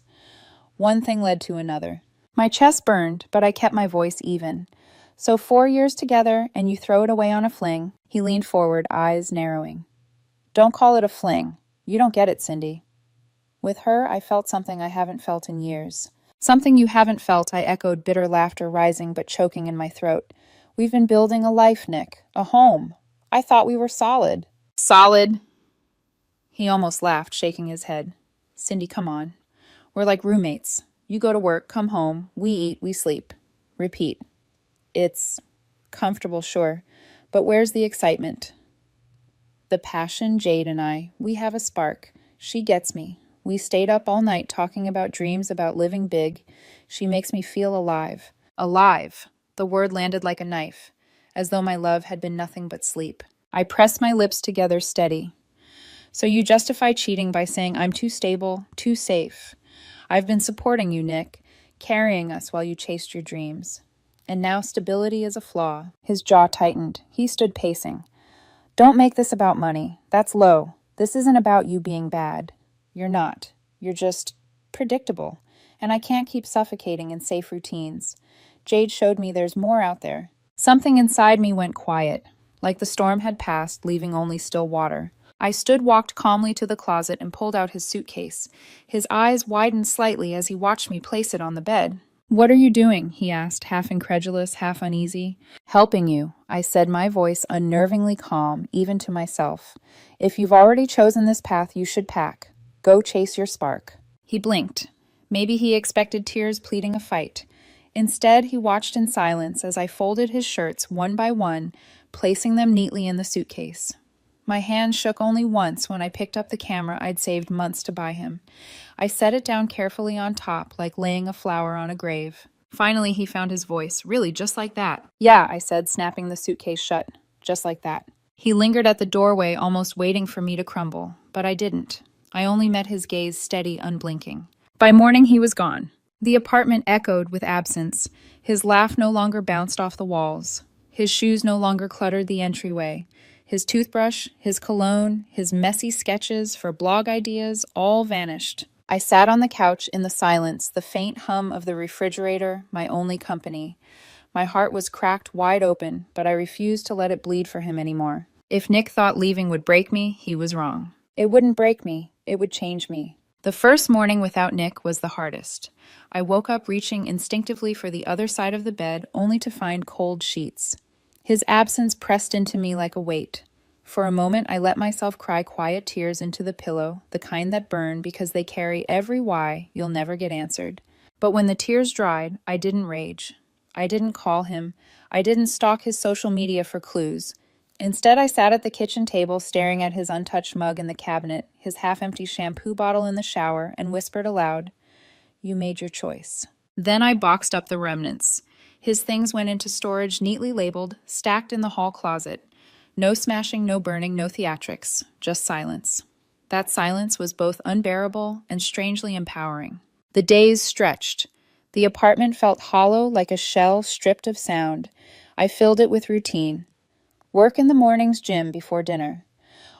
One thing led to another. My chest burned, but I kept my voice even. So 4 years together, and you throw it away on a fling. He leaned forward, eyes narrowing. Don't call it a fling. You don't get it, Cindy. With her, I felt something I haven't felt in years. Something you haven't felt, I echoed, bitter laughter rising but choking in my throat. We've been building a life, Nick. A home. I thought we were solid. Solid? He almost laughed, shaking his head. Cindy, come on. We're like roommates. You go to work, come home, we eat, we sleep. Repeat. It's comfortable, sure, but where's the excitement? The passion, Jade and I, we have a spark. She gets me. We stayed up all night talking about dreams, about living big. She makes me feel alive. Alive. The word landed like a knife, as though my love had been nothing but sleep. I pressed my lips together steady. So you justify cheating by saying I'm too stable, too safe. I've been supporting you, Nick, carrying us while you chased your dreams. And now stability is a flaw. His jaw tightened. He stood pacing. Don't make this about money. That's low. This isn't about you being bad. You're not. You're just predictable. And I can't keep suffocating in safe routines. Jade showed me there's more out there. Something inside me went quiet, like the storm had passed, leaving only still water. I walked calmly to the closet and pulled out his suitcase. His eyes widened slightly as he watched me place it on the bed. What are you doing? He asked, half incredulous, half uneasy. Helping you, I said, my voice unnervingly calm, even to myself. If you've already chosen this path, you should pack. Go chase your spark. He blinked. Maybe he expected tears pleading a fight. Instead, he watched in silence as I folded his shirts one by one, placing them neatly in the suitcase. My hand shook only once when I picked up the camera I'd saved months to buy him. I set it down carefully on top, like laying a flower on a grave. Finally, he found his voice, really just like that. Yeah, I said, snapping the suitcase shut. Just like that. He lingered at the doorway, almost waiting for me to crumble, but I didn't. I only met his gaze steady, unblinking. By morning, he was gone. The apartment echoed with absence. His laugh no longer bounced off the walls. His shoes no longer cluttered the entryway. His toothbrush, his cologne, his messy sketches for blog ideas all vanished. I sat on the couch in the silence, the faint hum of the refrigerator, my only company. My heart was cracked wide open, but I refused to let it bleed for him anymore. If Nick thought leaving would break me, he was wrong. It wouldn't break me. It would change me. The first morning without Nick was the hardest. I woke up reaching instinctively for the other side of the bed, only to find cold sheets. His absence pressed into me like a weight. For a moment, I let myself cry quiet tears into the pillow, the kind that burn because they carry every why you'll never get answered. But when the tears dried, I didn't rage. I didn't call him. I didn't stalk his social media for clues. Instead, I sat at the kitchen table staring at his untouched mug in the cabinet, his half-empty shampoo bottle in the shower, and whispered aloud, "You made your choice." Then I boxed up the remnants. His things went into storage neatly labeled, stacked in the hall closet. No smashing, no burning, no theatrics, just silence. That silence was both unbearable and strangely empowering. The days stretched. The apartment felt hollow like a shell stripped of sound. I filled it with routine. Work in the mornings, gym before dinner.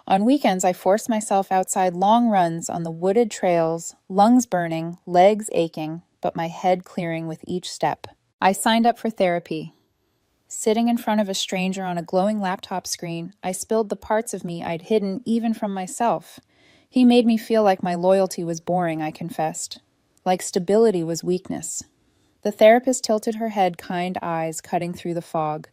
On weekends, I forced myself outside long runs on the wooded trails, lungs burning, legs aching, but my head clearing with each step. I signed up for therapy. Sitting in front of a stranger on a glowing laptop screen, I spilled the parts of me I'd hidden even from myself. He made me feel like my loyalty was boring, I confessed. Like stability was weakness. The therapist tilted her head, kind eyes cutting through the fog.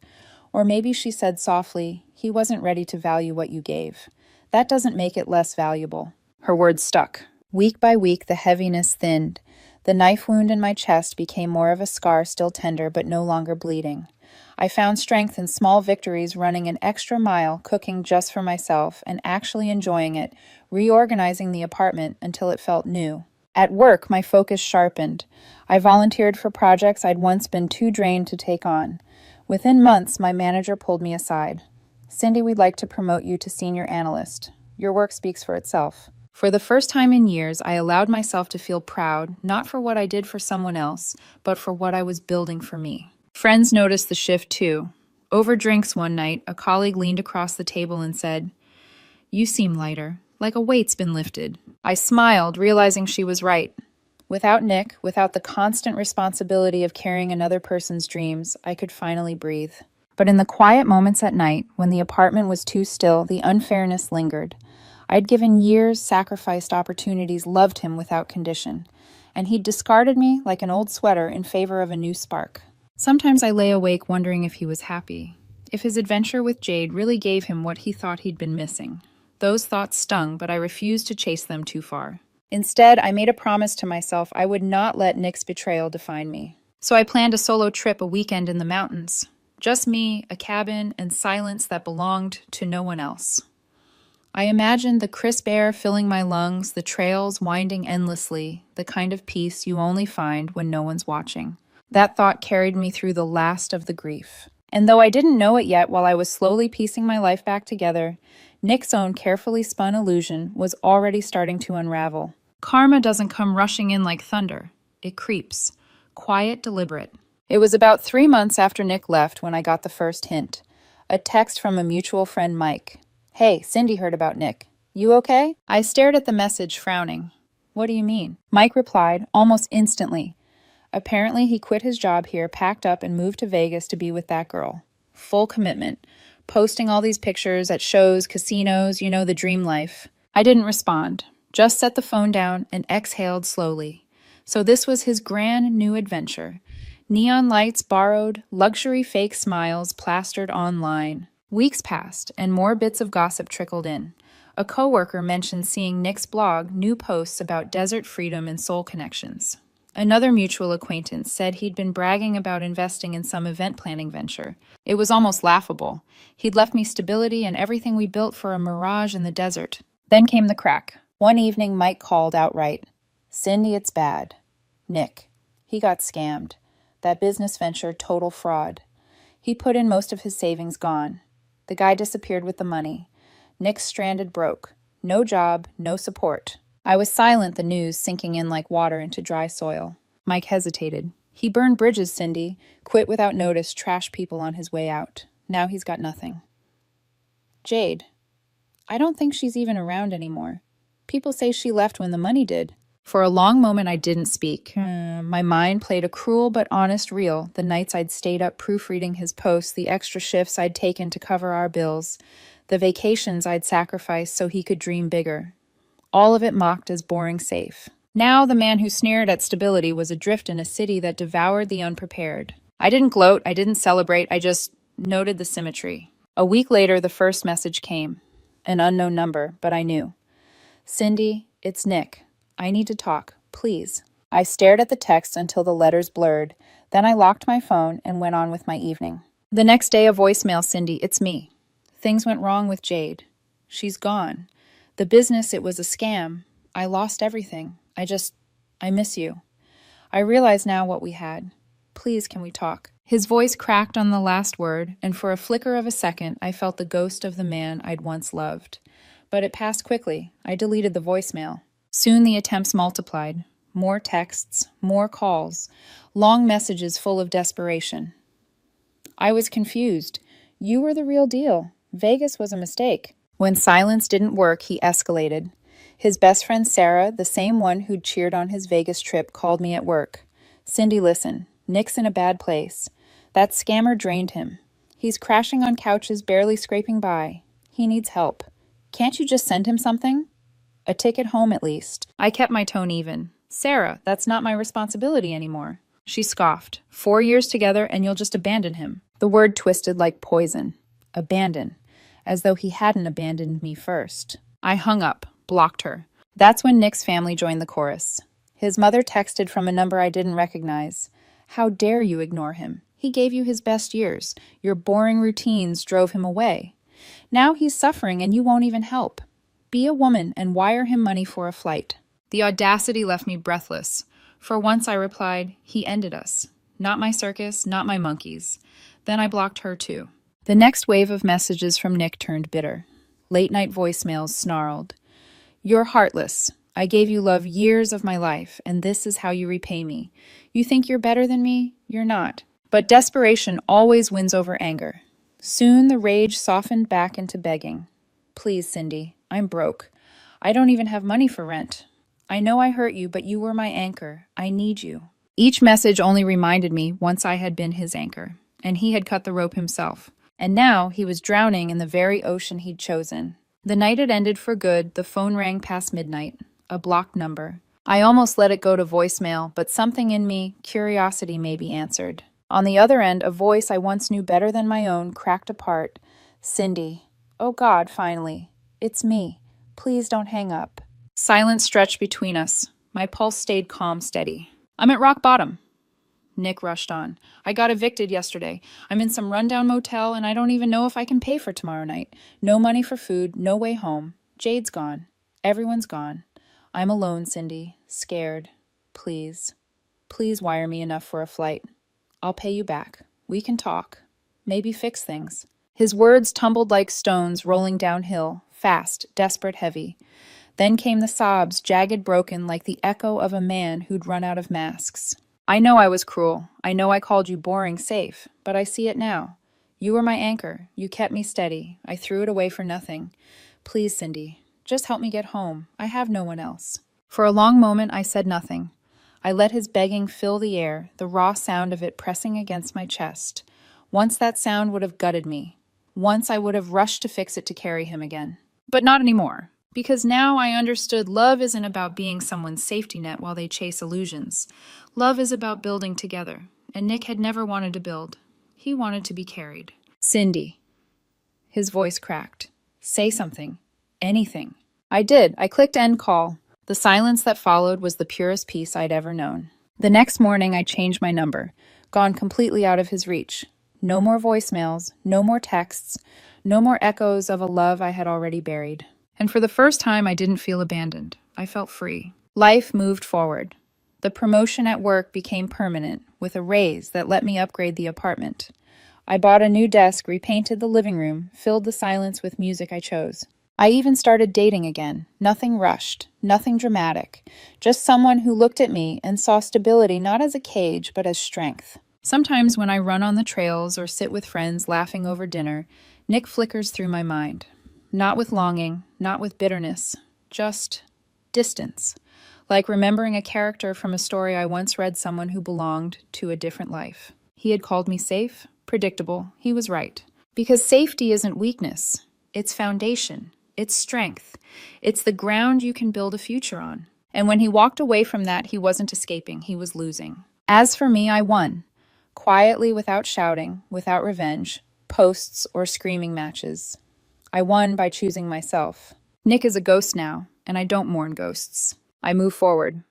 Or maybe she said softly, "He wasn't ready to value what you gave. That doesn't make it less valuable." Her words stuck. Week by week, the heaviness thinned. The knife wound in my chest became more of a scar, still tender, but no longer bleeding. I found strength in small victories, running an extra mile, cooking just for myself, and actually enjoying it, reorganizing the apartment until it felt new. At work, my focus sharpened. I volunteered for projects I'd once been too drained to take on. Within months, my manager pulled me aside. "Cindy, we'd like to promote you to senior analyst. Your work speaks for itself." For the first time in years, I allowed myself to feel proud, not for what I did for someone else, but for what I was building for me. Friends noticed the shift too. Over drinks one night, a colleague leaned across the table and said, "You seem lighter, like a weight's been lifted." I smiled, realizing she was right. Without Nick, without the constant responsibility of carrying another person's dreams, I could finally breathe. But in the quiet moments at night, when the apartment was too still, the unfairness lingered. I'd given years, sacrificed opportunities, loved him without condition. And he'd discarded me like an old sweater in favor of a new spark. Sometimes I lay awake wondering if he was happy, if his adventure with Jade really gave him what he thought he'd been missing. Those thoughts stung, but I refused to chase them too far. Instead, I made a promise to myself I would not let Nick's betrayal define me. So I planned a solo trip, a weekend in the mountains. Just me, a cabin, and silence that belonged to no one else. I imagined the crisp air filling my lungs, the trails winding endlessly, the kind of peace you only find when no one's watching. That thought carried me through the last of the grief. And though I didn't know it yet while I was slowly piecing my life back together, Nick's own carefully spun illusion was already starting to unravel. Karma doesn't come rushing in like thunder. It creeps. Quiet, deliberate. It was about 3 months after Nick left when I got the first hint. A text from a mutual friend, Mike. "Hey, Cindy heard about Nick. You okay?" I stared at the message, frowning. "What do you mean?" Mike replied, almost instantly. Apparently, he quit his job here, packed up, and moved to Vegas to be with that girl. Full commitment. Posting all these pictures at shows, casinos, the dream life. I didn't respond. Just set the phone down and exhaled slowly. So this was his grand new adventure. Neon lights borrowed, luxury fake smiles plastered online. Weeks passed, and more bits of gossip trickled in. A coworker mentioned seeing Nick's blog new posts about desert freedom and soul connections. Another mutual acquaintance said he'd been bragging about investing in some event planning venture. It was almost laughable. He'd left me stability and everything we built for a mirage in the desert. Then came the crack. One evening, Mike called outright. "Cindy, it's bad. Nick. He got scammed. That business venture, total fraud. He put in most of his savings, gone. The guy disappeared with the money. Nick's stranded, broke. No job, no support." I was silent, the news sinking in like water into dry soil. Mike hesitated. "He burned bridges, Cindy. Quit without notice, trashed people on his way out. Now he's got nothing." "Jade. I don't think she's even around anymore. People say she left when the money did." For a long moment, I didn't speak. My mind played a cruel but honest reel, the nights I'd stayed up proofreading his posts, the extra shifts I'd taken to cover our bills, the vacations I'd sacrificed so he could dream bigger. All of it mocked as boring safe. Now the man who sneered at stability was adrift in a city that devoured the unprepared. I didn't gloat, I didn't celebrate, I just noted the symmetry. A week later, the first message came. An unknown number, but I knew. "Cindy, it's Nick. I need to talk, please." I stared at the text until the letters blurred. Then I locked my phone and went on with my evening. The next day, a voicemail, "Cindy, it's me. Things went wrong with Jade. She's gone. The business, it was a scam. I lost everything. I miss you. I realize now what we had. Please, can we talk?" His voice cracked on the last word, and for a flicker of a second, I felt the ghost of the man I'd once loved. But it passed quickly. I deleted the voicemail. Soon the attempts multiplied. More texts, more calls, long messages full of desperation. I was confused. "You were the real deal. Vegas was a mistake." When silence didn't work, he escalated. His best friend Sarah, the same one who'd cheered on his Vegas trip, called me at work. "Cindy, listen. Nick's in a bad place. That scammer drained him. He's crashing on couches, barely scraping by. He needs help. Can't you just send him something? A ticket home, at least." I kept my tone even. "Sarah, that's not my responsibility anymore." She scoffed. 4 years together and you'll just abandon him." The word twisted like poison. Abandon. As though he hadn't abandoned me first. I hung up, blocked her. That's when Nick's family joined the chorus. His mother texted from a number I didn't recognize. "How dare you ignore him? He gave you his best years. Your boring routines drove him away. Now he's suffering and you won't even help. Be a woman and wire him money for a flight." The audacity left me breathless. For once I replied, "He ended us. Not my circus, not my monkeys." Then I blocked her too. The next wave of messages from Nick turned bitter. Late-night voicemails snarled. "You're heartless. I gave you love years of my life, and this is how you repay me. You think you're better than me? You're not. But desperation always wins over anger. Soon the rage softened back into begging. Please, Cindy, I'm broke. I don't even have money for rent. I know I hurt you, but you were my anchor. I need you. Each message only reminded me once I had been his anchor, and he had cut the rope himself. And now he was drowning in the very ocean he'd chosen. The night had ended for good. The phone rang past midnight, a blocked number. I almost let it go to voicemail, but something in me, curiosity maybe, answered. On the other end, a voice I once knew better than my own cracked apart. Cindy. Oh God, finally. It's me. Please don't hang up. Silence stretched between us. My pulse stayed calm, steady. I'm at rock bottom. Nick rushed on. I got evicted yesterday. I'm in some rundown motel, and I don't even know if I can pay for tomorrow night. No money for food, no way home. Jade's gone. Everyone's gone. I'm alone, Cindy. Scared. Please. Please wire me enough for a flight. I'll pay you back. We can talk. Maybe fix things. His words tumbled like stones rolling downhill, fast, desperate, heavy. Then came the sobs, jagged, broken, like the echo of a man who'd run out of masks. I know I was cruel. I know I called you boring safe, but I see it now. You were my anchor. You kept me steady. I threw it away for nothing. Please, Cindy, just help me get home. I have no one else. For a long moment, I said nothing. I let his begging fill the air, the raw sound of it pressing against my chest. Once that sound would have gutted me. Once I would have rushed to fix it to carry him again. But not anymore. Because now I understood love isn't about being someone's safety net while they chase illusions. Love is about building together, and Nick had never wanted to build. He wanted to be carried. Cindy. His voice cracked. Say something. Anything. I did. I clicked end call. The silence that followed was the purest peace I'd ever known. The next morning I changed my number, gone completely out of his reach. No more voicemails, no more texts, no more echoes of a love I had already buried. And for the first time, I didn't feel abandoned. I felt free. Life moved forward. The promotion at work became permanent, with a raise that let me upgrade the apartment. I bought a new desk, repainted the living room, filled the silence with music I chose. I even started dating again. Nothing rushed, nothing dramatic. Just someone who looked at me and saw stability not as a cage, but as strength. Sometimes when I run on the trails or sit with friends laughing over dinner, Nick flickers through my mind. Not with longing, not with bitterness, just distance. Like remembering a character from a story I once read someone who belonged to a different life. He had called me safe, predictable. He was right. Because safety isn't weakness. It's foundation. It's strength. It's the ground you can build a future on. And when he walked away from that, he wasn't escaping. He was losing. As for me, I won. Quietly, without shouting, without revenge, posts or screaming matches. I won by choosing myself. Nick is a ghost now, and I don't mourn ghosts. I move forward.